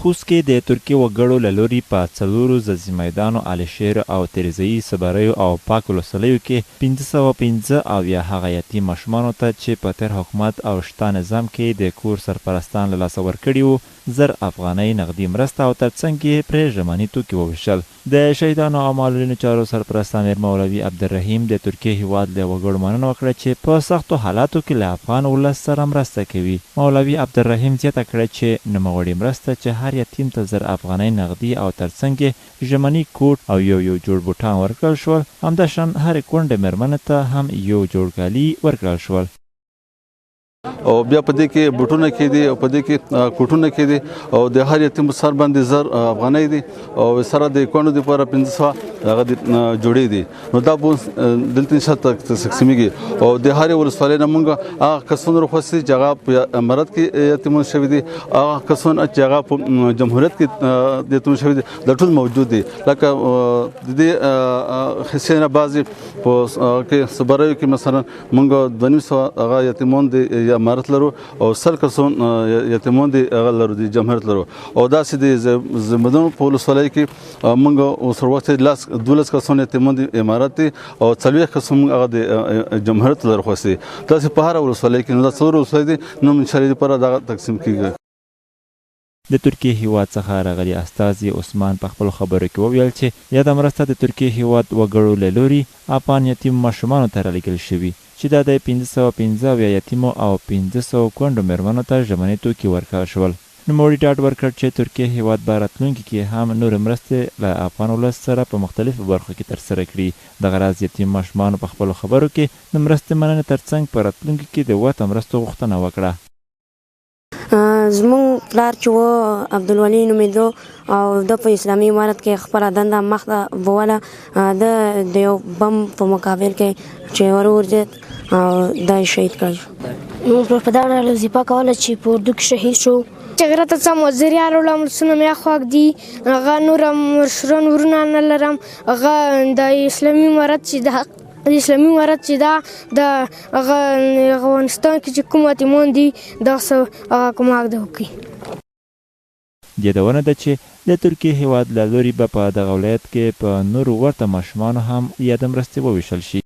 خوست کې د ترکیې وګړو له لوري په 4 ځاځي میدانو الشیر او تریزایي صبريو او پاک ولسوالیو کې 515 او یا هغه یتیم ماشومانو ته چې په تیر حکومت او شته نظام کې د کور سرپرستان له لاسه ورکړي وو زر افغانۍ نغدي مرسته او ترڅنګ یې پرې ژمني توکي وویشل. د شهيدانو او معلولینو چارو سرپرست امیر مولوي عبدالرحیم د ترکیې هیواد له وګړو مننه وکړه چې په سختو حالاتو کې له افغان ولس سره مرسته کوي. مولوي عبدالرحیم زیاته کړه چې نوموړې مرسته چې هر یتیم ته زر افغانۍ نغدي او ترڅنګ یې ژمني کوټ او یو جوړ بوټان ورکړل شول، همداشان هرې کونډې مېرمنې ته هم یو جوړ کالي ورکړل شول. او بیا په دې کې بوټونه کې دي او په دې کې کوټونه کې دي او د هر یتیم سر باندې زر افغانۍ دي او سره د کونډو لپاره 500 هغه جوړې دي. نو دا به دلته نشته تقسیمېږي او د هر ولسوالۍ نه موږ هغه کسونه راخوستي چې هغه په امارت کې یتیمان شوي دي، هغه کسونه چې هغه په جمهوریت کې یتیمان شوي دي، دا ټول موجود دي. لکه د دې حصې نه بعضې په کې صبريو کې مثلا موږ 250 هغه یتیمان دي امارت لرو او 100 کسان یتیمان دي هغه لرو د جمهوریت لرو او داسې د زمدن په ولسوالۍ کې موږ اوس وخت 12 کسان یتیمان دي امارت دي او 40 کسان هغه د جمهوریت لرو خوستي. داسې په هر ولسوالۍ کې نو دا څلور ولسوالۍ دي نو ان شاء الله لپاره دا تقسیم کیږي. د ترکیې هیواد څخه راغلي استازي عثمان په خپل خبرو کې وویل چې یاده مرسته د ترکیې هیواد وګړو له لوري افغان یتیم ماشومانو ته رالیږل شوي چې دا د 515 یتیمو او 500 کونډو مېرمنو ته ژمني توکي ورکړل شول. نوموړي ډاډ ورکړ چې ترکیې هیواد به راتلونکي کې هم نورې مرستې له افغان ولس سره په مختلفو برخو کې ترسره کړي. دغه راز یتیم ماشومانو په خپلو خبرو کې د مرستې مننې ترڅنګ په راتلونکي کې د وطن مرستو غوښتنه وکړه. زمون پلار چې و عبدالولي نومېدو او د په اسلامي امارت کې خپله دنده مخته بوله، د یو بم په مقابل کې چې ورورځېد او دا یې شهید کړ. موږ په دغه ډول وظیفه کوله چې په اردو کې شهید شو. چې غره ته څم وزیریان راوړم څونه مې خوښ دي، هغه نور مشران ورونه نه لرم، هغه د اسلامي امارت چې دا د هغه افغانستان کې چې کوم یتیمان دي دا هغه کوم حق ده وکړي. یادونه ده چې د ترکیې هیواد له لوري به په دغه ولایت کې په نورو ورته ماشومانو هم یاده مرستې وویشل شي.